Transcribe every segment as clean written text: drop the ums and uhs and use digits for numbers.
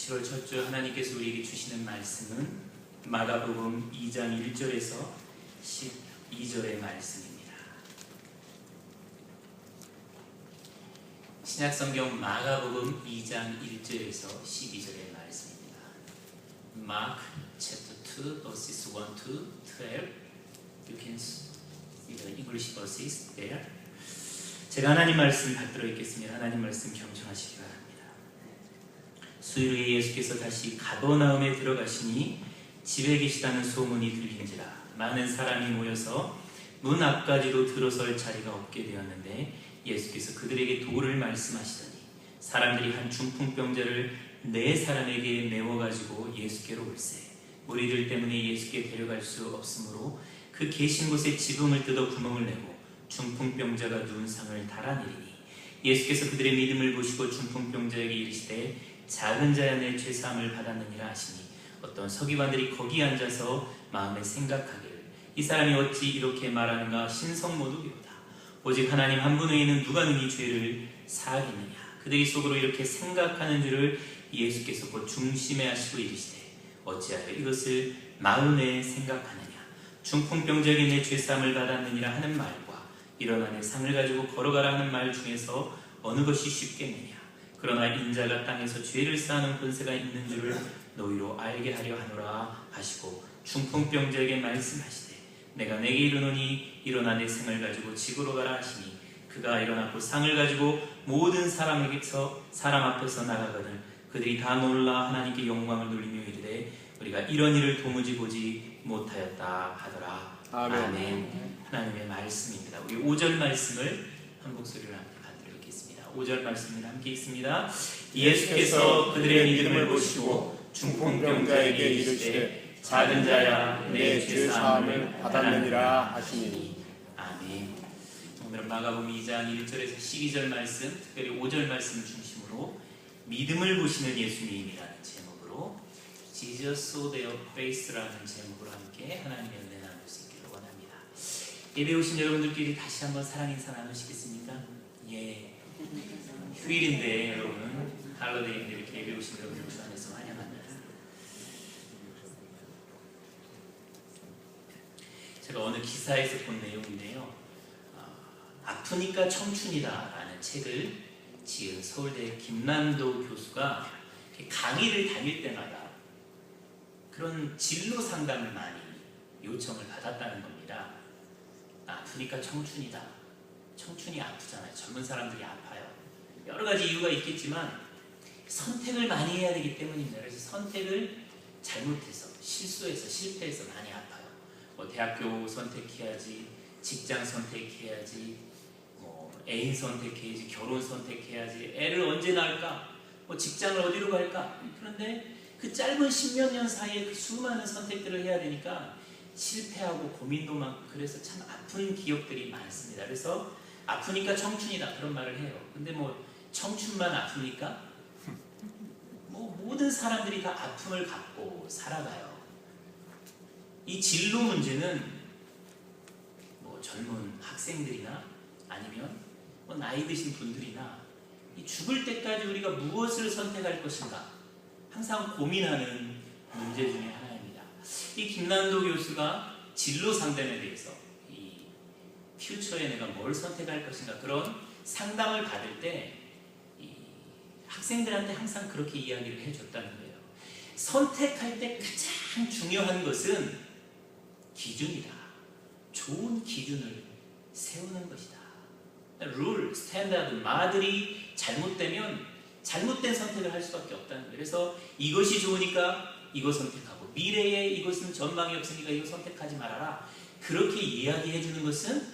7월 첫 주 하나님께서 우리에게 주시는 말씀은 마가복음 2장 1절에서 12절의 말씀입니다. 신약성경 마가복음 2장 1절에서 12절의 말씀입니다. Mark chapter 2 verses 1 to 12. You can see the English verses there. 제가 하나님 말씀 받들어 읽겠습니다. 하나님 말씀 경청하시기 바랍니다. 수요일 후에 예수께서 다시 가버나움에 들어가시니 집에 계시다는 소문이 들린지라 많은 사람이 모여서 문 앞까지도 들어설 자리가 없게 되었는데 예수께서 그들에게 도를 말씀하시더니 사람들이 한 중풍병자를 4사람에게 메워가지고 예수께로 올세 무리들 때문에 예수께 데려갈 수 없으므로 그 계신 곳에 지붕을 뜯어 구멍을 내고 중풍병자가 누운 상을 달아내리니 예수께서 그들의 믿음을 보시고 중풍병자에게 이르시되 작은 자야 내 죄사함을 받았느니라 하시니 어떤 서기관들이 거기 앉아서 마음에 생각하기를 이 사람이 어찌 이렇게 말하는가 신성모독이로다. 오직 하나님 한 분 외에는 누가 능히 죄를 사하겠느냐. 그들이 속으로 이렇게 생각하는 줄을 예수께서 곧 중심에 하시고 이르시되 어찌하여 이것을 마음에 생각하느냐. 중풍병자에게 내 죄사함을 받았느니라 하는 말과 일어나 내 상을 가지고 걸어가라 하는 말 중에서 어느 것이 쉽겠느냐. 그러나 인자가 땅에서 죄를 사하는 권세가 있는 줄을 너희로 알게 하려 하노라 하시고 중풍병자에게 말씀하시되 내가 내게 이르노니 일어나 내 상을 가지고 집으로 가라 하시니 그가 일어나고 상을 가지고 모든 사람 앞에서 나가거늘 그들이 다 놀라 하나님께 영광을 돌리며 이르되 우리가 이런 일을 도무지 보지 못하였다 하더라. 아멘. 하나님의 말씀입니다. 우리 5절 말씀을 한 목소리로 함께 받들어 읽겠습니다. 5절 말씀을 함께 읽습니다. 예수께서 그들의 믿음을 보시고 중풍병자에게 이르시되 작은 자야 내 죄사함을 받았느니라 하시니. 아멘. 오늘은 마가복음 2장 1절에서 12절 말씀, 특별히 5절 말씀을 중심으로 믿음을 보시는 예수님이라는 제목으로 Jesus saw their face라는 제목으로 함께 하나님의 은혜 나눌 수 있기를 원합니다. 예배 오신 여러분들끼리 다시 한번 사랑 인사 나누시겠습니까? 예. 휴일인데 여러분 할로데이인데 이렇게 예배 오신 여러분들 주 안에서 환영합니다. 제가 어느 기사에서 본 내용인데요. 아프니까 청춘이다 라는 책을 지은 서울대 김남도 교수가 강의를 다닐 때마다 그런 진로 상담을 많이 요청을 받았다는 겁니다. 아프니까 청춘이다. 청춘이 아프잖아요. 젊은 사람들이 아파요. 여러 가지 이유가 있겠지만 선택을 많이 해야 되기 때문입니다. 그래서 선택을 잘못해서 실수해서 실패해서 많이 아파요. 뭐 대학교 선택해야지, 직장 선택해야지, 뭐 애인 선택해야지, 결혼 선택해야지, 애를 언제 낳을까, 뭐 직장을 어디로 갈까. 그런데 그 짧은 10몇 년 사이에 그 수많은 선택들을 해야 되니까 실패하고 고민도 많고 그래서 참 아픈 기억들이 많습니다. 그래서 아프니까 청춘이다 그런 말을 해요. 근데 뭐 청춘만 아프니까 뭐 모든 사람들이 다 아픔을 갖고 살아가요. 이 진로 문제는 뭐 젊은 학생들이나 아니면 뭐 나이 드신 분들이나 이 죽을 때까지 우리가 무엇을 선택할 것인가 항상 고민하는 문제 중에 하나입니다. 이 김남도 교수가 진로 상담에 대해서 이 퓨처에 내가 뭘 선택할 것인가 그런 상담을 받을 때 학생들한테 항상 그렇게 이야기를 해줬다는 거예요. 선택할 때 가장 중요한 것은 기준이다. 좋은 기준을 세우는 것이다. 룰, 스탠다드, 말들이 잘못되면 잘못된 선택을 할 수밖에 없다는 거예요. 그래서 이것이 좋으니까 이거 선택하고 미래에 이것은 전망이 없으니까 이거 선택하지 말아라. 그렇게 이야기해 주는 것은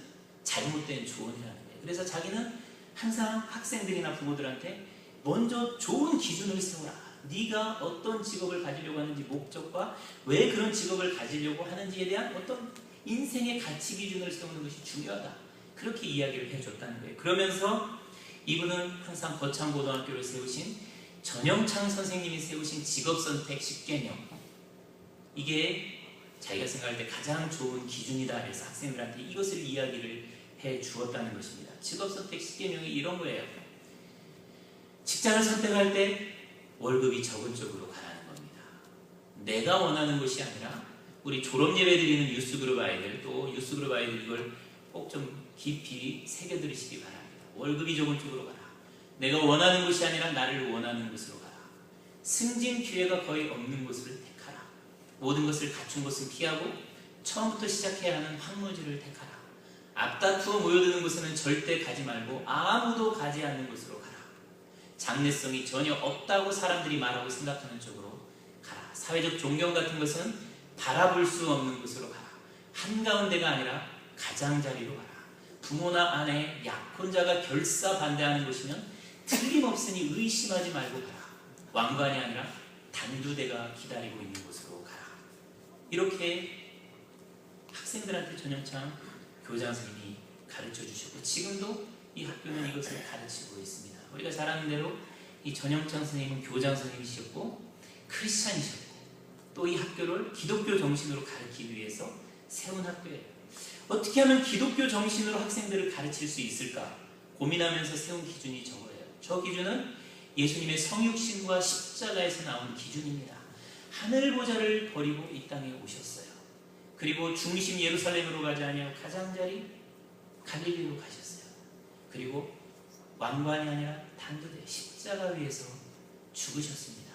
잘못된 조언이라는 거예요. 그래서 자기는 항상 학생들이나 부모들한테 먼저 좋은 기준을 세워라. 네가 어떤 직업을 가지려고 하는지 목적과 왜 그런 직업을 가지려고 하는지에 대한 어떤 인생의 가치 기준을 세우는 것이 중요하다. 그렇게 이야기를 해줬다는 거예요. 그러면서 이분은 항상 거창고등학교를 세우신 전영창 선생님이 세우신 직업선택 10개념 이게 자기가 생각할 때 가장 좋은 기준이다. 그래서 학생들한테 이것을 이야기를 해 주었다는 것입니다. 직업선택 10개명이 이런 거예요. 직장을 선택할 때 월급이 적은 쪽으로 가라는 겁니다. 내가 원하는 것이 아니라 우리 졸업 예배 드리는 유스그룹 아이들, 또 유스그룹 아이들 이걸 꼭 좀 깊이 새겨 들으시기 바랍니다. 월급이 적은 쪽으로 가라. 내가 원하는 것이 아니라 나를 원하는 곳으로 가라. 승진 기회가 거의 없는 곳을 택하라. 모든 것을 갖춘 곳은 피하고 처음부터 시작해야 하는 황무지를 택하라. 앞다투어 모여드는 곳에는 절대 가지 말고 아무도 가지 않는 곳으로 가라. 장래성이 전혀 없다고 사람들이 말하고 생각하는 쪽으로 가라. 사회적 존경 같은 것은 바라볼 수 없는 곳으로 가라. 한가운데가 아니라 가장자리로 가라. 부모나 아내, 약혼자가 결사 반대하는 곳이면 틀림없으니 의심하지 말고 가라. 왕관이 아니라 단두대가 기다리고 있는 곳으로 가라. 이렇게 학생들한테 전영창 교장 선생님이 가르쳐 주셨고, 지금도 이 학교는 이것을 가르치고 있습니다. 우리가 잘 아는 대로 이 전영창 선생님은 교장 선생님이셨고 크리스찬이셨고, 또 이 학교를 기독교 정신으로 가르치기 위해서 세운 학교예요. 어떻게 하면 기독교 정신으로 학생들을 가르칠 수 있을까 고민하면서 세운 기준이 저거예요. 저 기준은 예수님의 성육신과 십자가에서 나온 기준입니다. 하늘보좌를 버리고 이 땅에 오셨어요. 그리고 중심 예루살렘으로 가지 아니하고 가장자리 갈릴리로 가셨어요. 그리고 왕관이 아니라 단두대 십자가 위에서 죽으셨습니다.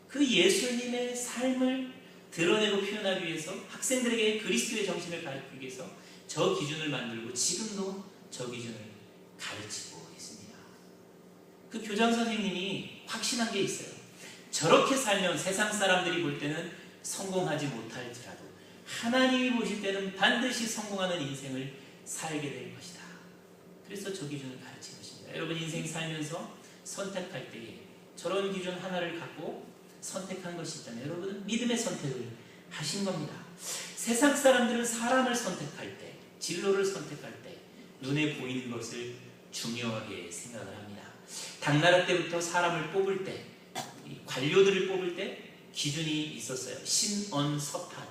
그 예수님의 삶을 드러내고 표현하기 위해서 학생들에게 그리스도의 정신을 가르치기 위해서 저 기준을 만들고 지금도 저 기준을 가르치고 있습니다. 그 교장 선생님이 확신한 게 있어요. 저렇게 살면 세상 사람들이 볼 때는 성공하지 못할지라도 하나님이 보실 때는 반드시 성공하는 인생을 살게 될 것이다. 그래서 저 기준을 가르친 것입니다. 여러분 인생 살면서 선택할 때에 저런 기준 하나를 갖고 선택한 것이 있다면 여러분은 믿음의 선택을 하신 겁니다. 세상 사람들은 사람을 선택할 때, 진로를 선택할 때 눈에 보이는 것을 중요하게 생각을 합니다. 당나라 때부터 사람을 뽑을 때, 관료들을 뽑을 때 기준이 있었어요. 신언서탄.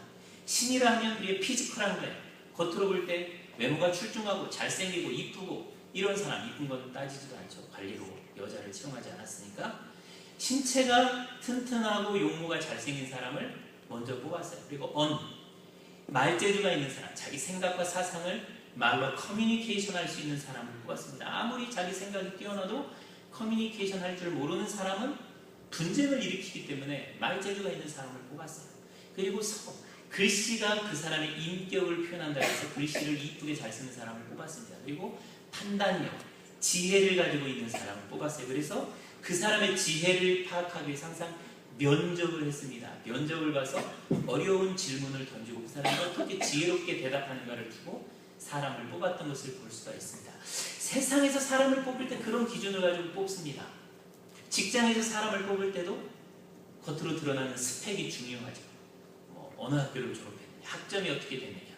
신이라 하면 우리의 피지컬한 거예요. 겉으로 볼 때 외모가 출중하고 잘생기고 이쁘고 이런 사람, 이쁜 건 따지지도 않죠. 관리로 여자를 채용하지 않았으니까. 신체가 튼튼하고 용모가 잘생긴 사람을 먼저 뽑았어요. 그리고 말재주가 있는 사람, 자기 생각과 사상을 말로 커뮤니케이션 할 수 있는 사람을 뽑았습니다. 아무리 자기 생각이 뛰어나도 커뮤니케이션 할 줄 모르는 사람은 분쟁을 일으키기 때문에 말재주가 있는 사람을 뽑았어요. 그리고 글씨가 그 사람의 인격을 표현한다고 해서 글씨를 이쁘게 잘 쓰는 사람을 뽑았습니다. 그리고 판단력, 지혜를 가지고 있는 사람을 뽑았어요. 그래서 그 사람의 지혜를 파악하기 위해서 항상 면접을 했습니다. 면접을 봐서 어려운 질문을 던지고 그 사람이 어떻게 지혜롭게 대답하는가를 두고 사람을 뽑았던 것을 볼 수가 있습니다. 세상에서 사람을 뽑을 때 그런 기준을 가지고 뽑습니다. 직장에서 사람을 뽑을 때도 겉으로 드러나는 스펙이 중요하죠. 어느 학교를 졸업했느냐, 학점이 어떻게 됐느냐,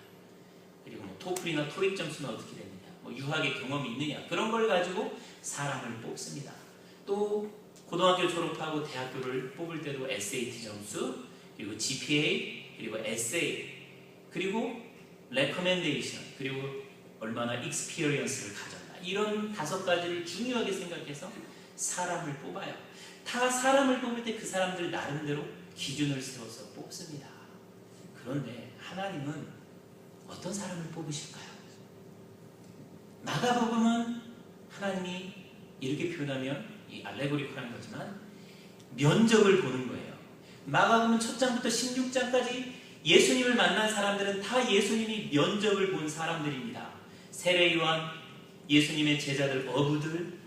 그리고 토플이나 토익 점수는 어떻게 됐느냐, 유학의 경험이 있느냐, 그런 걸 가지고 사람을 뽑습니다. 또 고등학교 졸업하고 대학교를 뽑을 때도 SAT 점수, 그리고 GPA, 그리고 에세이, 그리고 레커멘데이션, 그리고 얼마나 익스피리언스를 가졌나, 이런 5가지를 중요하게 생각해서 사람을 뽑아요. 다 사람을 뽑을 때 그 사람들 나름대로 기준을 세워서 뽑습니다. 그런데 하나님은 어떤 사람을 뽑으실까요? 마가복음은 하나님이 이렇게 표현하면 이 알레고리컬한 거지만 면접을 보는 거예요. 마가복음 1장부터 16장까지 예수님을 만난 사람들은 다 예수님이 면접을 본 사람들입니다. 세례 요한, 예수님의 제자들 어부들,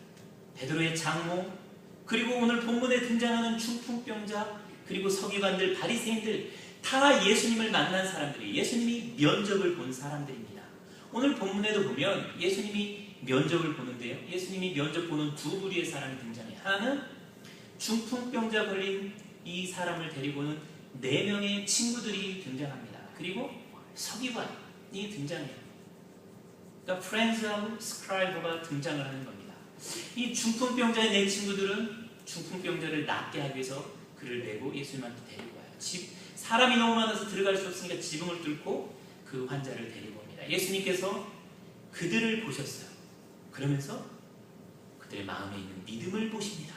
베드로의 장모, 그리고 오늘 본문에 등장하는 중풍병자, 그리고 서기관들, 바리새인들, 다 예수님을 만난 사람들이 예수님이 면접을 본 사람들입니다. 오늘 본문에도 보면 예수님이 면접을 보는데요. 예수님이 면접 보는 두 부류의 사람이 등장해요. 하나는 중풍병자 걸린 이 사람을 데리고는 4명의 친구들이 등장합니다. 그리고 서기관이 등장해요. 그러니까 프렌즈하고 스크라이버가 등장을 하는 겁니다. 이 중풍병자의 4 친구들은 중풍병자를 낫게 하기 위해서 그를 메고 예수님한테 데리고 와요. 사람이 너무 많아서 들어갈 수 없으니까 지붕을 뚫고 그 환자를 데리고 옵니다. 예수님께서 그들을 보셨어요. 그러면서 그들의 마음에 있는 믿음을 보십니다.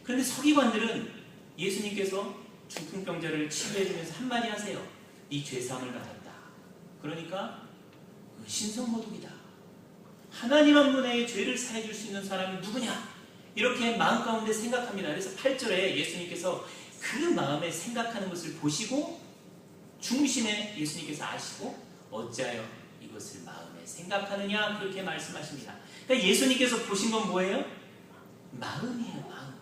그런데 서기관들은 예수님께서 중풍병자를 치료해주면서 한마디 하세요. 네 죄사함을 받았다. 그러니까 신성모독이다. 하나님 한 분의 죄를 사해줄 수 있는 사람이 누구냐? 이렇게 마음 가운데 생각합니다. 그래서 8절에 예수님께서 그 마음에 생각하는 것을 보시고 중심에 예수님께서 아시고 어찌하여 이것을 마음에 생각하느냐 그렇게 말씀하십니다. 그러니까 예수님께서 보신 건 뭐예요? 마음이에요. 마음.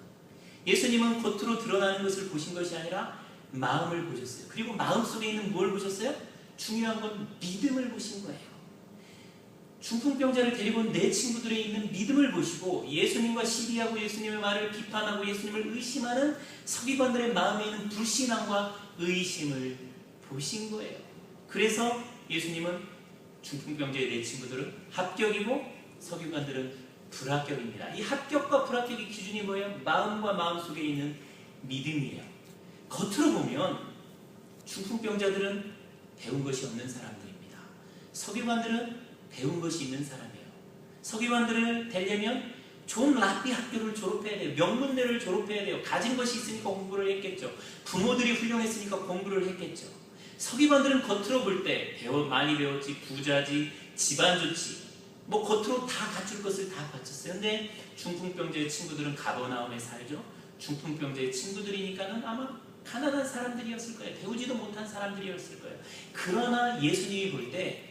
예수님은 겉으로 드러나는 것을 보신 것이 아니라 마음을 보셨어요. 그리고 마음 속에 있는 뭘 보셨어요? 중요한 건 믿음을 보신 거예요. 중풍병자를 데리고 온 내 친구들에 있는 믿음을 보시고 예수님과 시비하고 예수님의 말을 비판하고 예수님을 의심하는 서기관들의 마음에 있는 불신앙과 의심을 보신 거예요. 그래서 예수님은 중풍병자의 내 친구들은 합격이고 서기관들은 불합격입니다. 이 합격과 불합격의 기준이 뭐예요? 마음과 마음 속에 있는 믿음이에요. 겉으로 보면 중풍병자들은 배운 것이 없는 사람들입니다. 서기관들은 배운 것이 있는 사람이에요. 서기관들을 되려면 좋은 랍비 학교를 졸업해야 돼요. 명문대를 졸업해야 돼요. 가진 것이 있으니까 공부를 했겠죠. 부모들이 훌륭했으니까 공부를 했겠죠. 서기관들은 겉으로 볼 때 많이 배웠지, 부자지, 집안 좋지, 뭐 겉으로 다 갖출 것을 다 갖췄어요. 근데 중풍병자의 친구들은 가버나움에 살죠. 중풍병자의 친구들이니까는 아마 가난한 사람들이었을 거예요. 배우지도 못한 사람들이었을 거예요. 그러나 예수님이 볼 때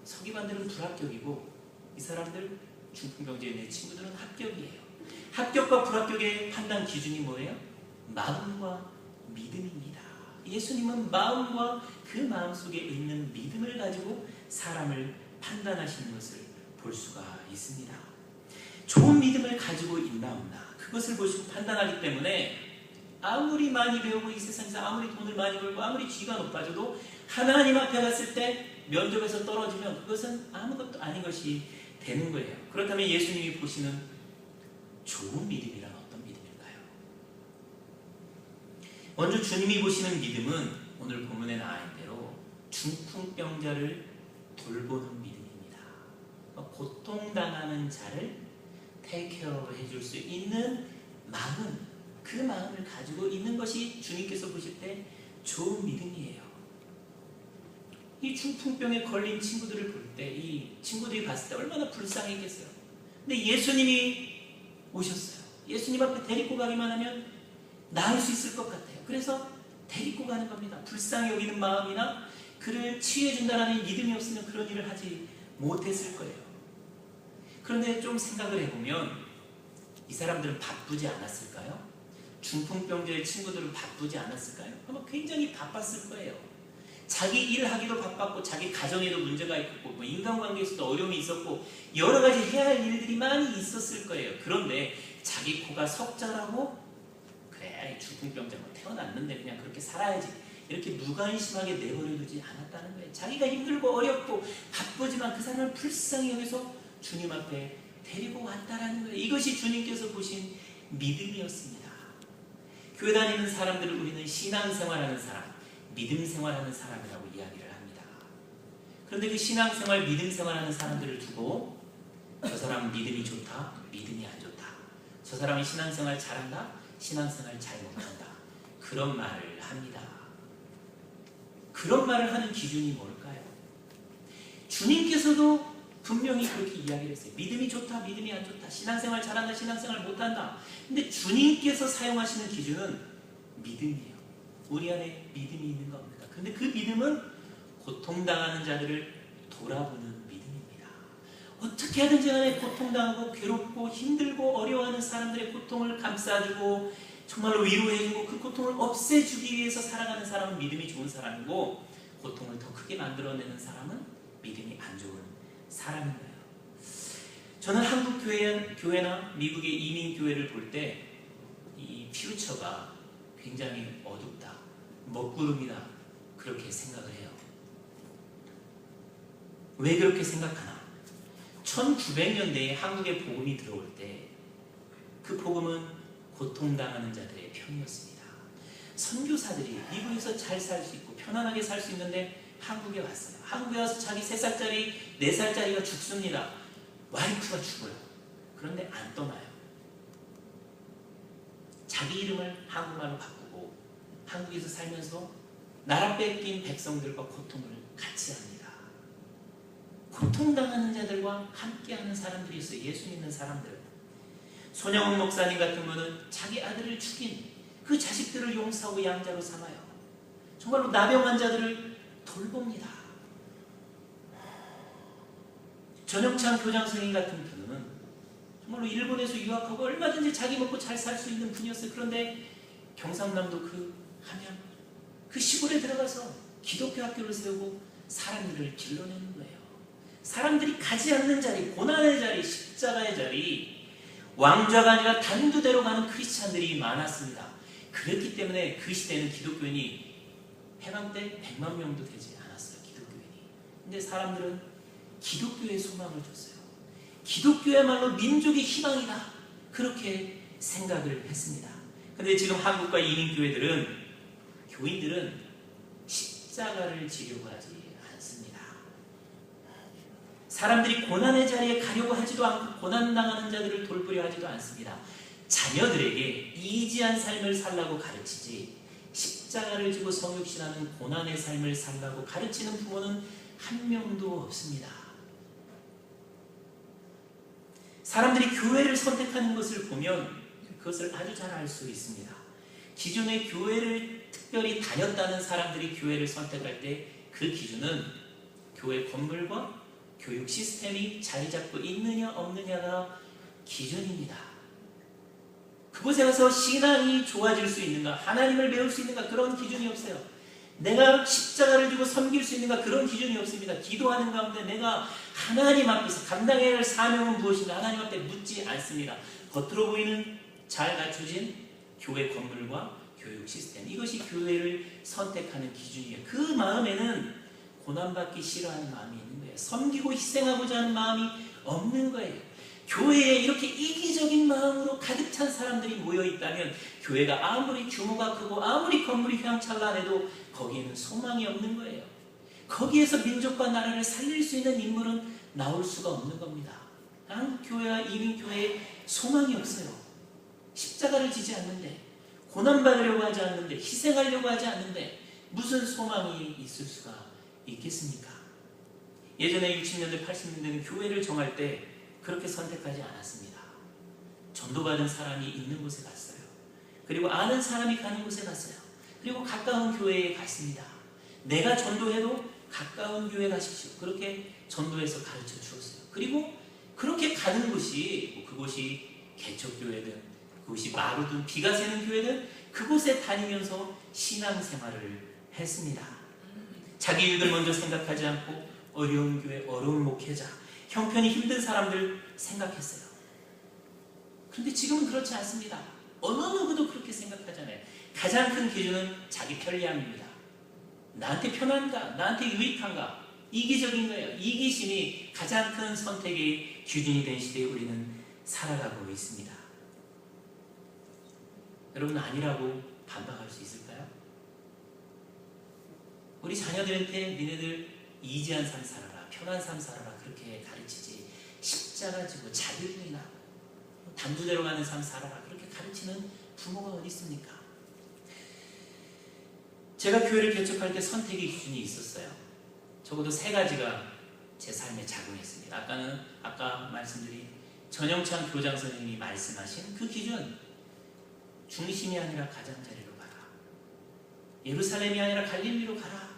서기관들은 불합격이고 이 사람들 중풍병자의 내 친구들은 합격이에요. 합격과 불합격의 판단 기준이 뭐예요? 마음과 믿음입니다. 예수님은 마음과 그 마음 속에 있는 믿음을 가지고 사람을 판단하시는 것을 볼 수가 있습니다. 좋은 믿음을 가지고 있나 없나 그것을 보시고 판단하기 때문에 아무리 많이 배우고 이 세상에서 아무리 돈을 많이 벌고 아무리 귀가 높아져도 하나님 앞에 갔을 때 면접에서 떨어지면 그것은 아무것도 아닌 것이 되는 거예요. 그렇다면 예수님이 보시는 좋은 믿음이란 어떤 믿음일까요? 먼저 주님이 보시는 믿음은 오늘 본문에 나와 있는 대로 중풍병자를 돌보는 믿음입니다. 고통당하는 자를 테이크케어 해줄 수 있는 마음, 그 마음을 가지고 있는 것이 주님께서 보실 때 좋은 믿음이에요. 이 중풍병에 걸린 친구들을 볼 때 이 친구들이 봤을 때 얼마나 불쌍했겠어요. 근데 예수님이 오셨어요. 예수님 앞에 데리고 가기만 하면 나을 수 있을 것 같아요. 그래서 데리고 가는 겁니다. 불쌍히 여기는 마음이나 그를 치유해준다는 믿음이 없으면 그런 일을 하지 못했을 거예요. 그런데 좀 생각을 해보면 이 사람들은 바쁘지 않았을까요? 중풍병자의 친구들은 바쁘지 않았을까요? 아마 굉장히 바빴을 거예요. 자기 일하기도 바빴고 자기 가정에도 문제가 있고 뭐 인간관계에서도 어려움이 있었고 여러 가지 해야 할 일들이 많이 있었을 거예요. 그런데 자기 코가 석자라고 그래 중풍병자 뭐 태어났는데 그냥 그렇게 살아야지 이렇게 무관심하게 내버려두지 않았다는 거예요. 자기가 힘들고 어렵고 바쁘지만 그 사람을 불쌍히 여기서 주님 앞에 데리고 왔다라는 거예요. 이것이 주님께서 보신 믿음이었습니다. 교회 다니는 사람들을 우리는 신앙생활하는 사람, 믿음생활하는 사람이라고 이야기를 합니다. 그런데 그 신앙생활, 믿음생활하는 사람들을 두고 저 사람은 믿음이 좋다, 믿음이 안 좋다. 저 사람이 신앙생활 잘한다, 신앙생활 잘 못한다. 그런 말을 합니다. 그런 말을 하는 기준이 뭘까요? 주님께서도 분명히 그렇게 이야기를 했어요. 믿음이 좋다, 믿음이 안 좋다. 신앙생활 잘한다, 신앙생활 못한다. 근데 주님께서 사용하시는 기준은 믿음이에요. 우리 안에 믿음이 있는 겁니다. 근데 그 믿음은 고통당하는 자들을 돌아보는 믿음입니다. 어떻게 하든지 간에 고통당하고 괴롭고 힘들고 어려워하는 사람들의 고통을 감싸주고 정말로 위로해주고 그 고통을 없애주기 위해서 살아가는 사람은 믿음이 좋은 사람이고 고통을 더 크게 만들어내는 사람은 믿음이 안 좋은 사람인 거예요. 저는 한국 교회나 미국의 이민교회를 볼 때 이 퓨처가 굉장히 어둡다, 먹구름이다 그렇게 생각을 해요. 왜 그렇게 생각하나? 1900년대에 한국에 복음이 들어올 때 그 복음은 고통당하는 자들의 편이었습니다. 선교사들이 미국에서 잘 살 수 있고 편안하게 살 수 있는데 한국에 왔어요. 한국에 와서 자기 3살짜리, 4살짜리가 죽습니다. 와이프가 죽어요. 그런데 안 떠나요. 자기 이름을 한국말로 바꾸고 한국에서 살면서 나라 뺏긴 백성들과 고통을 같이 합니다. 고통당하는 자들과 함께하는 사람들이 있어요. 예수 믿는 사람들. 손영훈 목사님 같은 분은 자기 아들을 죽인 그 자식들을 용서하고 양자로 삼아요. 정말로 나병 환자들을 돌봅니다. 전영찬 교장 선생님 같은 분은 정말로 일본에서 유학하고 얼마든지 자기 먹고 잘 살 수 있는 분이었어요. 그런데 경상남도 그 시골에 들어가서 기독교 학교를 세우고 사람들을 길러내는 거예요. 사람들이 가지 않는 자리, 고난의 자리, 십자가의 자리, 왕좌가 아니라 단두대로 가는 크리스찬들이 많았습니다. 그랬기 때문에 그 시대는 기독교인이 해방 때 100만 명도 되지 않았어요. 기독교인이. 근데 사람들은 기독교의 소망을 줬어요. 기독교야말로 민족의 희망이다. 그렇게 생각을 했습니다. 근데 지금 한국과 이민교회들은 교인들은 십자가를 지려고 하지 않습니다. 사람들이 고난의 자리에 가려고 하지도 않고 고난당하는 자들을 돌보려 하지도 않습니다. 자녀들에게 이지한 삶을 살라고 가르치지 십자가를 지고 성육신하는 고난의 삶을 살라고 가르치는 부모는 한 명도 없습니다. 사람들이 교회를 선택하는 것을 보면 그것을 아주 잘 알 수 있습니다. 기존에 교회를 특별히 다녔다는 사람들이 교회를 선택할 때 그 기준은 교회 건물과 교육 시스템이 자리 잡고 있느냐 없느냐가 기준입니다. 그곳에 가서 신앙이 좋아질 수 있는가, 하나님을 배울 수 있는가, 그런 기준이 없어요. 내가 십자가를 지고 섬길 수 있는가, 그런 기준이 없습니다. 기도하는 가운데 내가 하나님 앞에서 감당해야 할 사명은 무엇인가 하나님 앞에 묻지 않습니다. 겉으로 보이는 잘 갖춰진 교회 건물과 교육 시스템, 이것이 교회를 선택하는 기준이에요. 그 마음에는 고난받기 싫어하는 마음이 있는 거예요. 섬기고 희생하고자 하는 마음이 없는 거예요. 교회에 이렇게 이기적인 마음으로 가득 찬 사람들이 모여 있다면 교회가 아무리 규모가 크고 아무리 건물이 휘황찬란해도 거기에는 소망이 없는 거예요. 거기에서 민족과 나라를 살릴 수 있는 인물은 나올 수가 없는 겁니다. 한국교회와 이민교회에 소망이 없어요. 십자가를 지지 않는데, 고난받으려고 하지 않는데, 희생하려고 하지 않는데 무슨 소망이 있을 수가 있겠습니까? 예전에 60년대 80년대는 교회를 정할 때 그렇게 선택하지 않았습니다. 전도받은 사람이 있는 곳에 갔어요. 그리고 아는 사람이 가는 곳에 갔어요. 그리고 가까운 교회에 갔습니다. 내가 전도해도 가까운 교회 가십시오. 그렇게 전도해서 가르쳐 주었어요. 그리고 그렇게 가는 곳이 그곳이 개척교회든 그곳이 마루든 비가 새는 교회든 그곳에 다니면서 신앙생활을 했습니다. 자기 이익을 먼저 생각하지 않고 어려운 교회, 어려운 목회자, 형편이 힘든 사람들 생각했어요. 그런데 지금은 그렇지 않습니다. 어느 누구도 그렇게 생각하잖아요. 가장 큰 기준은 자기 편리함입니다. 나한테 편한가? 나한테 유익한가? 이기적인 거예요. 이기심이 가장 큰 선택의 기준이 된 시대에 우리는 살아가고 있습니다. 여러분, 아니라고 반박할 수 있을까요? 우리 자녀들한테 니네들 이지한 삶 살아라, 편한 삶 살아라 그렇게 가르치지, 십자가 지고 자기 부인하고 단두대로 가는 삶 살아라 그렇게 가르치는 부모가 어디 있습니까? 제가 교회를 개척할 때 선택의 기준이 있었어요. 적어도 3가지가 제 삶에 작용했습니다. 아까 말씀드린 전영찬 교장 선생님이 말씀하신 그 기준, 중심이 아니라 가장자리로 가라, 예루살렘이 아니라 갈릴리로 가라,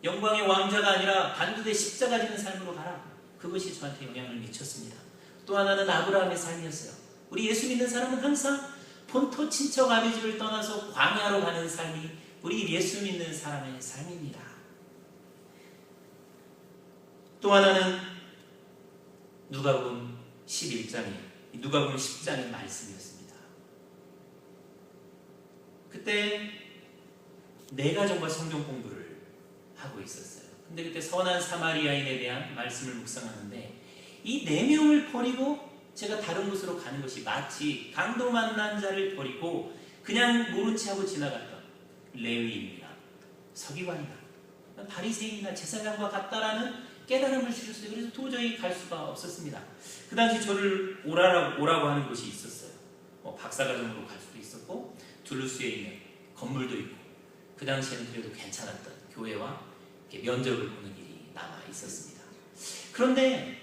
영광의 왕자가 아니라 단두대 십자가 지는 삶으로 가라. 그것이 저한테 영향을 미쳤습니다. 또 하나는 아브라함의 삶이었어요. 우리 예수 믿는 사람은 항상 본토 친척 아비집을 떠나서 광야로 가는 삶이 우리 예수 믿는 사람의 삶입니다. 또 하나는 누가복음 10장의 말씀이었습니다. 그때 내가 정말 성경 공부를 하고 있었어요. 근데 그때 선한 사마리아인에 대한 말씀을 묵상하는데 이 4명을 버리고 제가 다른 곳으로 가는 것이 마치 강도 만난 자를 버리고 그냥 모른 채 하고 지나갔던 레위인이나 서기관이나 바리새인이나 제사장과 같다라는 깨달음을 주셨어요. 그래서 도저히 갈 수가 없었습니다. 그 당시 저를 오라고 하는 곳이 있었어요. 박사과정으로 갈 수도 있었고 둘루스에 있는 건물도 있고 그 당시에는 그래도 괜찮았던 교회와 면접을 보는 일이 남아 있었습니다. 그런데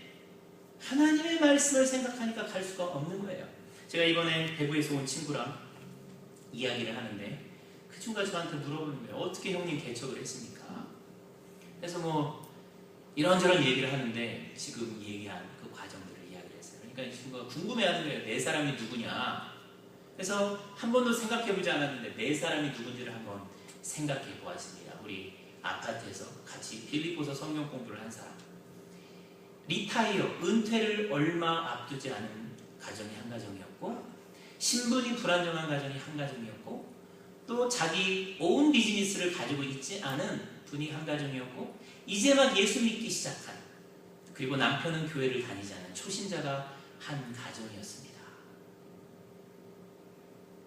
하나님의 말씀을 생각하니까 갈 수가 없는 거예요. 제가 이번에 대구에서 온 친구랑 이야기를 하는데 그 친구가 저한테 물어보는 거예요. 어떻게 형님 개척을 했습니까? 그래서 뭐 이런저런 얘기를 하는데 지금 얘기한 그 과정들을 이야기를 했어요. 그러니까 이 친구가 궁금해하는 거예요. 내 사람이 누구냐? 그래서 한 번도 생각해보지 않았는데 내 사람이 누군지를 한번 생각해 보았습니다. 우리 아파트에서 같이 빌립보서 성경 공부를 한 사람, 리타이어, 은퇴를 얼마 앞두지 않은 가정이 한 가정이었고, 신분이 불안정한 가정이 한 가정이었고, 또 자기 온 비즈니스를 가지고 있지 않은 분이 한 가정이었고, 이제 막 예수 믿기 시작한, 그리고 남편은 교회를 다니지 않은 초신자가 한 가정이었습니다.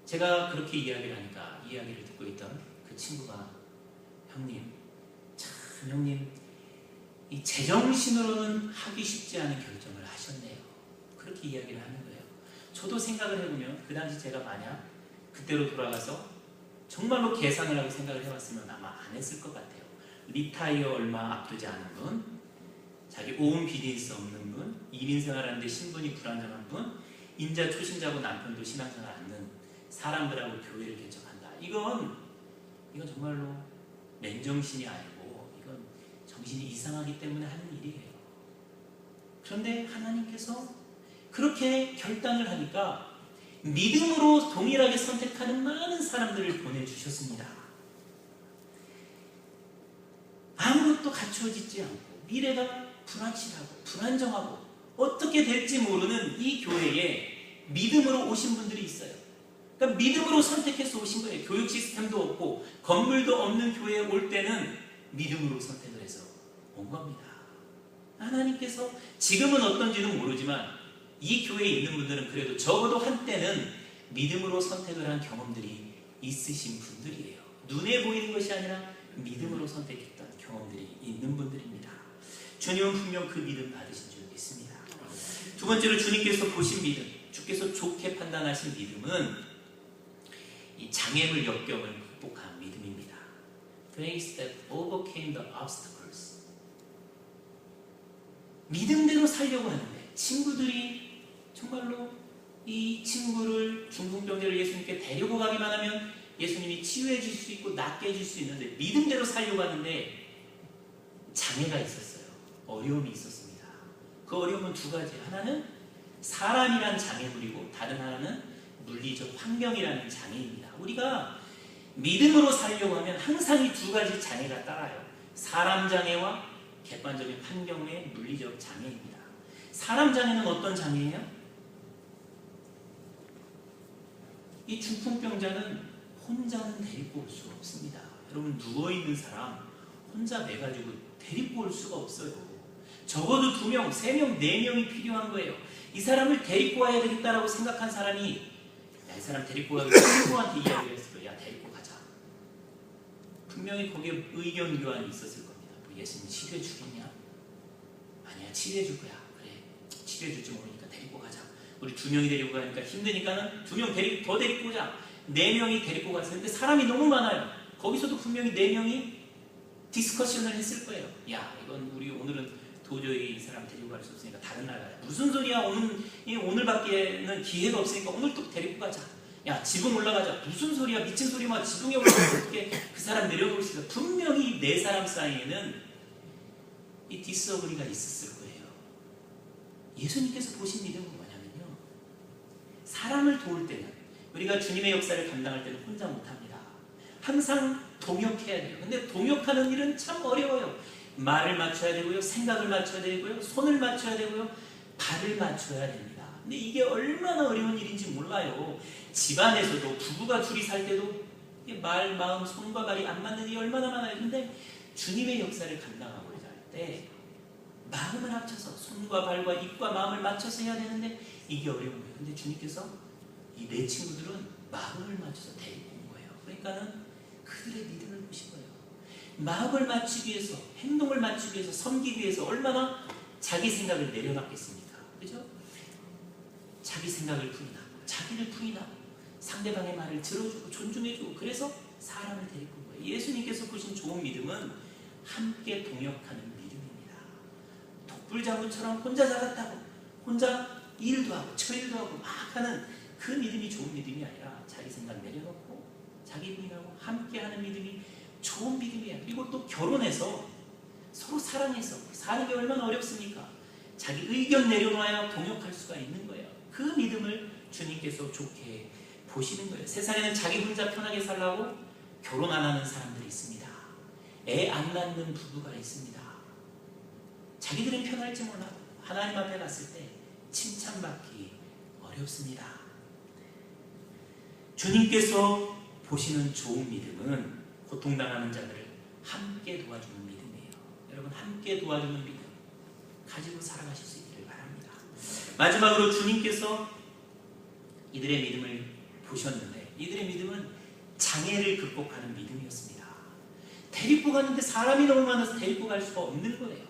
제가 그렇게 이야기를 하니까 이야기를 듣고 있던 그 친구가 형님, 참 형님 이 제정신으로는 하기 쉽지 않은 결정을 하셨네요. 그렇게 이야기를 하는 거예요. 저도 생각을 해보면 그 당시 제가 만약 그때로 돌아가서 정말로 계산을 하고 생각을 해봤으면 아마 안 했을 것 같아요. 리타이어 얼마 앞두지 않은 분, 자기 온 비즈니스 없는 분, 이민 생활하는데 신분이 불안정한 분, 인자 초신자고 남편도 신앙생활 않는 사람들하고 교회를 개척한다. 이건 정말로 맨정신이 아니고 이건 정신이 이상하기 때문에 하는 일이에요. 그런데 하나님께서 그렇게 결단을 하니까 믿음으로 동일하게 선택하는 많은 사람들을 보내주셨습니다. 아무것도 갖추어지지 않고 미래가 불확실하고 불안정하고 어떻게 될지 모르는 이 교회에 믿음으로 오신 분들이 있어요. 그러니까 믿음으로 선택해서 오신 거예요. 교육 시스템도 없고 건물도 없는 교회에 올 때는 믿음으로 선택을 해서 온 겁니다. 하나님께서 지금은 어떤지는 모르지만 이 교회에 있는 분들은 그래도 적어도 한때는 믿음으로 선택을 한 경험들이 있으신 분들이에요. 눈에 보이는 것이 아니라 믿음으로 선택했던 경험들이 있는 분들입니다. 주님은 분명 그 믿음 받으신 줄 믿습니다. 두 번째로 주님께서 보신 믿음, 주께서 좋게 판단하신 믿음은 이 장애물 역경을 극복한 믿음입니다. Faith that overcame the obstacles. 믿음대로 살려고 하는데 친구들이 정말로 이 친구를 중풍병자를 예수님께 데리고 가기만 하면 예수님이 치유해 줄 수 있고 낫게 해줄 수 있는데 믿음대로 살려고 하는데 장애가 있었어요. 어려움이 있었습니다. 그 어려움은 두 가지. 하나는 사람이란 장애물이고 다른 하나는 물리적 환경이라는 장애입니다. 우리가 믿음으로 살려고 하면 항상 이 두 가지 장애가 따라요. 사람 장애와 객관적인 환경의 물리적 장애입니다. 사람 장애는 어떤 장애예요? 이 중풍병자는 혼자는 데리고 올 수가 없습니다. 여러분 누워있는 사람 혼자 매가지고 데리고 올 수가 없어요. 적어도 2명, 3명, 4명이 필요한 거예요. 이 사람을 데리고 와야 되겠다라고 생각한 사람이 이 사람 데리고 가기로 친구한테 이야기를 했어요. 야 데리고 가자. 분명히 거기에 의견 교환이 있었을 겁니다. 뭐 예수님 치료해 주겠냐? 아니야 치료해 줄 거야. 그래 치료해 줄지 모르니까 데리고 가자. 우리 2명이 데리고 가니까 힘드니까는 2명 더 데리고 오자. 4명이 데리고 갔었는데 사람이 너무 많아요. 거기서도 분명히 4명이 디스커션을 했을 거예요. 야 이건 우리 오늘은 도저히 이 사람 데리고 갈 수 없으니까 다른 날 가자. 무슨 소리야 오늘밖에는 기회가 없으니까 오늘 또 데리고 가자. 야 지붕 올라가자. 무슨 소리야 미친 소리만 지붕에 올라가서 어떻게 그 사람 내려볼 수 있어. 분명히 4사람 사이에는 이 디스어그리가 있었을 거예요. 예수님께서 보신 믿음은 뭐냐면요, 사람을 도울 때는 우리가 주님의 역사를 감당할 때는 혼자 못합니다. 항상 동역해야 돼요. 근데 동역하는 일은 참 어려워요. 말을 맞춰야 되고요, 생각을 맞춰야 되고요, 손을 맞춰야 되고요, 발을 맞춰야 됩니다. 근데 이게 얼마나 어려운 일인지 몰라요. 집안에서도 부부가 둘이 살 때도 말, 마음, 손과 발이 안 맞는 일이 얼마나 많아요. 근데 주님의 역사를 감당하고자 할 때 마음을 합쳐서 손과 발과 입과 마음을 맞춰서 해야 되는데 이게 어려운 거예요. 근데 주님께서 이 4 친구들은 마음을 맞춰서 데리고 온 거예요. 그러니까는 그들의 믿음을 보신 거예요. 마음을 맞추기 위해서, 행동을 맞추기 위해서, 섬기기 위해서 얼마나 자기 생각을 내려놨겠습니까? 그죠? 자기 생각을 부인하고, 자기를 부인하고, 상대방의 말을 들어주고 존중해주고 그래서 사람을 데리고 온 거예요. 예수님께서 보신 좋은 믿음은 함께 동역하는 믿음입니다. 독불장군처럼 혼자 자랐다고 혼자 일도 하고 처일도 하고 막 하는 그 믿음이 좋은 믿음이 아니라 자기 생각 내려놓고 자기 분이라고 함께하는 믿음이 좋은 믿음이에요. 그리고 또 결혼해서 서로 사랑해서 사는 게 얼마나 어렵습니까? 자기 의견 내려놔야 동역할 수가 있는 거예요. 그 믿음을 주님께서 좋게 보시는 거예요. 세상에는 자기 혼자 편하게 살라고 결혼 안 하는 사람들이 있습니다. 애 안 낳는 부부가 있습니다. 자기들은 편할지 몰라도 하나님 앞에 갔을 때 칭찬받기 어렵습니다. 주님께서 보시는 좋은 믿음은 고통당하는 자들을 함께 도와주는 믿음이에요. 여러분 함께 도와주는 믿음 가지고 살아가실 수 있기를 바랍니다. 마지막으로 주님께서 이들의 믿음을 보셨는데 이들의 믿음은 장애를 극복하는 믿음이었습니다. 데리고 갔는데 사람이 너무 많아서 데리고 갈 수가 없는 거예요.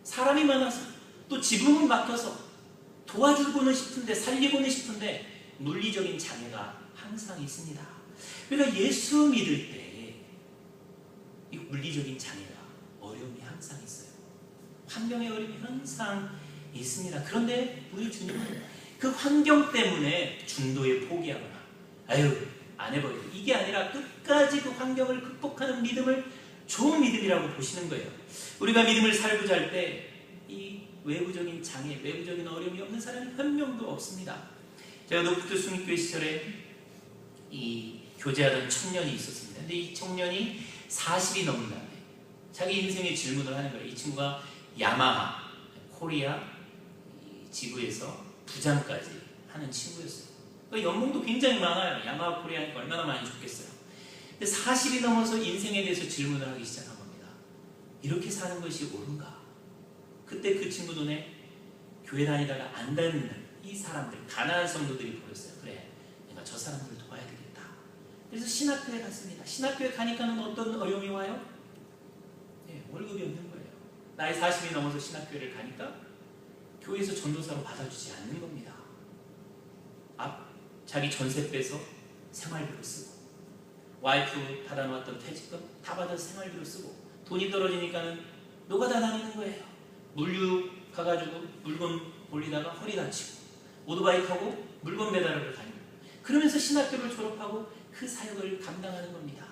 사람이 많아서 또 지붕을 막혀서 도와주고는 싶은데 살리고는 싶은데 물리적인 장애가 항상 있습니다. 그러니까 예수 믿을 때 이 물리적인 장애가 어려움이 항상 있어요. 환경의 어려움이 항상 있습니다. 그런데 우리 주님은 그 환경 때문에 중도에 포기하거나 아유 안 해버려 이게 아니라 끝까지 그 환경을 극복하는 믿음을 좋은 믿음이라고 보시는 거예요. 우리가 믿음을 살고자 할 때 이 외부적인 장애, 외부적인 어려움이 없는 사람이 한 명도 없습니다. 제가 노프트 순교회 시절에 이 교제하던 청년이 있었습니다. 근데 이 청년이 40이 넘은 다음에 자기 인생의 질문을 하는 거예요. 이 친구가 야마하, 코리아 지부에서 부장까지 하는 친구였어요. 그러니까 연봉도 굉장히 많아요. 야마하 코리아니까 얼마나 많이 줬겠어요. 근데 40이 넘어서 인생에 대해서 질문을 하기 시작한 겁니다. 이렇게 사는 것이 옳은가? 그때 그 친구 눈에 교회 다니다가 안 다니는 이 사람들, 가난한 성도들이 보였어요. 그래, 내가 저 사람들을 도와야 되겠다. 그래서 신학교에 갔습니다. 신학교에 가니까는 어떤 어려움이 와요? 네, 월급이 없는 거예요. 나이 40이 넘어서 신학교를 가니까 교회에서 전도사로 받아주지 않는 겁니다. 자기 전세 빼서 생활비로 쓰고 와이프 받아놓았던 퇴직금 다 받아서 생활비로 쓰고 돈이 떨어지니까는 노가다 다니는 거예요. 물류 가가지고 물건 올리다가 허리 다치고 오토바이 타고 물건 배달을 다니고 그러면서 신학교를 졸업하고 그 사역을 감당하는 겁니다.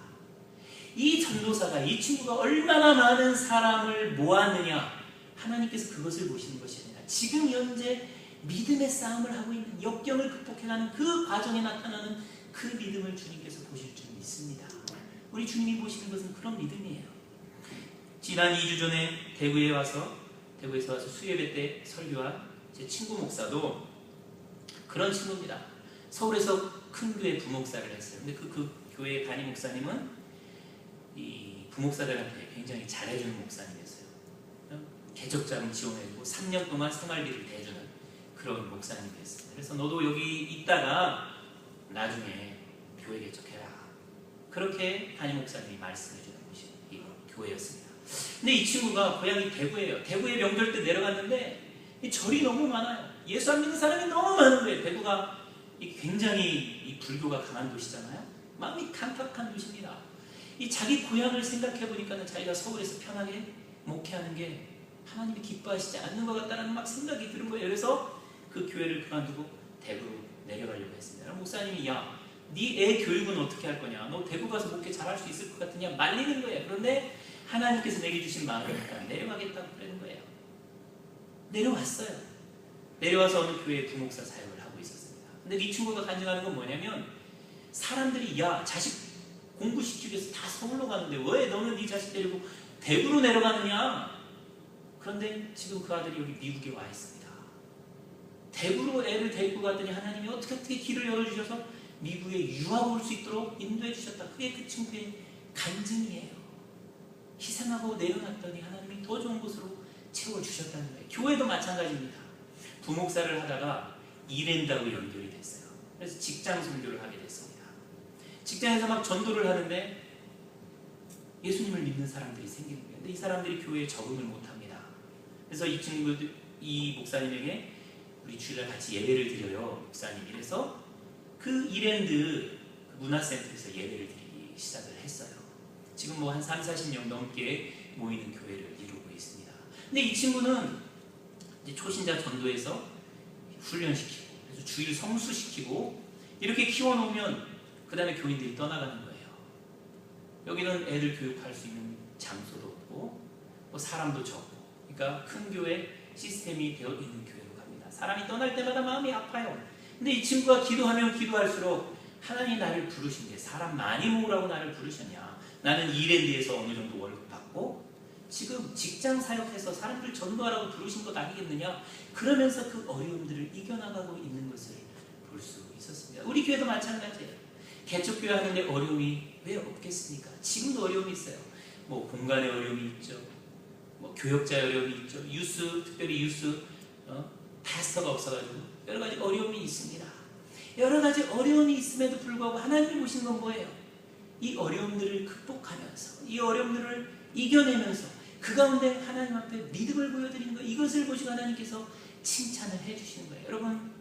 이 전도사가 이 친구가 얼마나 많은 사람을 모았느냐 하나님께서 그것을 보시는 것이 아니라 지금 현재 믿음의 싸움을 하고 있는 역경을 극복해가는 그 과정에 나타나는 그 믿음을 주님께서 보실 줄 믿습니다. 우리 주님이 보시는 것은 그런 믿음이에요. 지난 2주 전에 대구에서 와서 수예배 때 설교한 제 친구 목사도 그런 친구입니다. 서울에서 큰 교회 부목사를 했어요. 근데 그 교회 담임 목사님은 이 부목사들한테 굉장히 잘해주는 목사님이었어요. 개척자금 지원해주고 3년 동안 생활비를 대주는 그런 목사님이었어요. 그래서 너도 여기 있다가 나중에 교회 개척해라. 그렇게 담임 목사님이 말씀해주는 곳이 이 교회였습니다. 근데 이 친구가 고향이 대구예요. 대구에 명절 때 내려갔는데 이 절이 너무 많아요. 예수 안 믿는 사람이 너무 많은 거예요. 대구가 굉장히 이 불교가 강한 도시잖아요. 마음이 칸탁한 도시입니다. 이 자기 고향을 생각해 보니까는 자기가 서울에서 편하게 목회하는 게 하나님이 기뻐하시지 않는 것 같다는 막 생각이 드는 거예요. 그래서 그 교회를 그만두고 대구로 내려가려고 했습니다. 목사님이 야, 네 애 교육은 어떻게 할 거냐? 너 대구 가서 목회 잘할 수 있을 것 같으냐? 말리는 거예요. 그런데 하나님께서 내게 주신 마음이니까 내려가겠다고 그러는 거예요. 내려왔어요. 내려와서 어느 교회에 부목사 사역을 하고 있었습니다. 근데 이 친구가 간증하는 건 뭐냐면 사람들이 야, 자식 공부시키기 위해서 다 서울로 가는데 왜 너는 네 자식 데리고 대구로 내려가느냐? 그런데 지금 그 아들이 여기 미국에 와 있습니다. 대구로 애를 데리고 갔더니 하나님이 어떻게 길을 열어주셔서 미국에 유학 올 수 있도록 인도해 주셨다. 그게 그 친구의 간증이에요. 희생하고 내려놨더니 하나님이 더 좋은 곳으로 채워주셨다는 거예요. 교회도 마찬가지입니다. 부목사를 하다가 일한다고 연결이 됐어요. 그래서 직장 선교를 하게 됐습니다. 직장에서 막 전도를 하는데 예수님을 믿는 사람들이 생기는 거예요. 근데 이 사람들이 교회에 적응을 못합니다. 그래서 이 목사님에게 우리 주일날 같이 예배를 드려요. 목사님. 이래서 그 그 이랜드 문화센터에서 예배를 드리기 시작을 했어요. 지금 뭐 한 30-40명 넘게 모이는 교회를 이루고 있습니다. 근데 이 친구는 이제 초신자 전도에서 훈련시키고, 그래서 주일 성수시키고, 이렇게 키워놓으면 그 다음에 교인들이 떠나가는 거예요. 여기는 애들 교육할 수 있는 장소도 없고, 뭐 사람도 적고, 그러니까 큰 교회 시스템이 되어 있는 교회로 갑니다. 사람이 떠날 때마다 마음이 아파요. 근데 이 친구가 기도하면 기도할수록 하나님이 나를 부르신 게 사람 많이 모으라고 나를 부르셨냐? 나는 이랜드에서 어느 정도 월급 받고 지금 직장 사역해서 사람들 전도하라고 부르신 것 아니겠느냐? 그러면서 그 어려움들을 이겨나가고 있는 것을 볼 수 있었습니다. 우리 교회도 마찬가지예요. 개척교회 하는데 어려움이 왜 없겠습니까? 지금도 어려움이 있어요. 뭐 공간의 어려움이 있죠. 뭐 교역자의 어려움이 있죠. 특별히 유스 파스터가 없어가지고 여러 가지 어려움이 있습니다. 여러 가지 어려움이 있음에도 불구하고 하나님이 보시는 건 뭐예요? 이 어려움들을 극복하면서, 이 어려움들을 이겨내면서 그 가운데 하나님 앞에 믿음을 보여드리는 거, 이것을 보시고 하나님께서 칭찬을 해주시는 거예요. 여러분,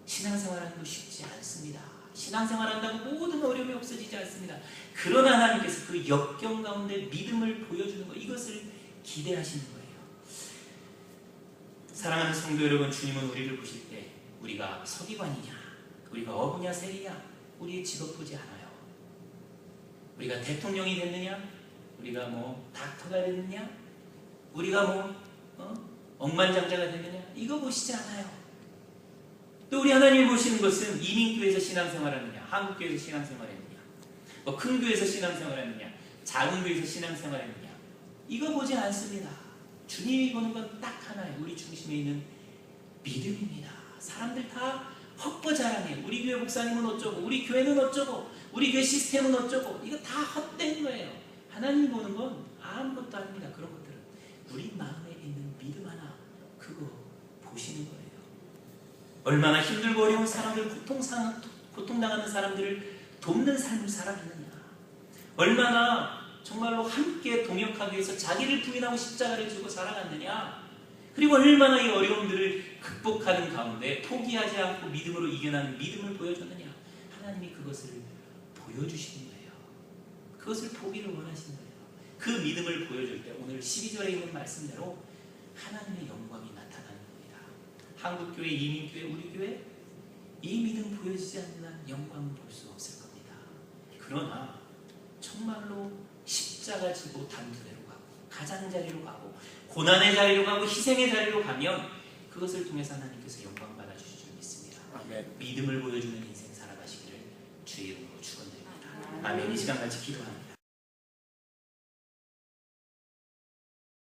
신앙생활하는 거 쉽지 않습니다. 신앙생활한다고 모든 어려움이 없어지지 않습니다. 그러나 하나님께서 그 역경 가운데 믿음을 보여주는 거, 이것을 기대하시는 거예요. 사랑하는 성도 여러분, 주님은 우리를 보실 때 우리가 서기관이냐, 우리가 어부냐 세리냐, 우리의 직업 보지 않아요. 우리가 대통령이 됐느냐, 우리가 뭐 닥터가 됐느냐, 우리가 뭐 억만장자가 됐느냐, 이거 보시지 않아요. 또 우리 하나님이 보시는 것은 이민교회에서 신앙생활하느냐, 한국교회에서 신앙생활했느냐, 뭐 큰 교회에서 신앙생활했느냐, 작은 교회에서 신앙생활했느냐, 이거 보지 않습니다. 주님이 보는 건 딱 하나예요. 우리 중심에 있는 믿음입니다. 사람들 다 헛보자랑해. 우리 교회 목사님은 어쩌고, 우리 교회는 어쩌고, 우리 교회 시스템은 어쩌고, 이거 다 헛된 거예요. 하나님이 보는 건 아무것도 아닙니다. 그런 것들은 우리 마음에 있는 믿음 하나, 그거 보시는 거예요. 얼마나 힘들고 어려운 사람들, 고통당하는 사람들을 돕는 삶을 살아가느냐, 얼마나 정말로 함께 동역하기 위해서 자기를 부인하고 십자가를 지고 살아갔느냐, 그리고 얼마나 이 어려움들을 극복하는 가운데 포기하지 않고 믿음으로 이겨나는 믿음을 보여줬느냐, 하나님이 그것을 보여주시는 거예요. 그것을 보기를 원하시는 거예요. 그 믿음을 보여줄 때 오늘 12절에 있는 말씀대로 하나님의 영광이 나타나는 겁니다. 한국교회, 이민교회, 우리 교회 이 믿음 보여지지 않는 한 영광을 볼 수 없을 겁니다. 그러나 정말로 십자가 지고 단두대로 가고 가장자리로 가고 고난의 자리로 가고 희생의 자리로 가면 그것을 통해서 하나님께서 영광 받아주실 줄 믿습니다. 아멘. 믿음을 보여주는 인생 살아가시기를 주의 이름으로 축원드립니다. 아멘. 이 시간 같이 기도합니다.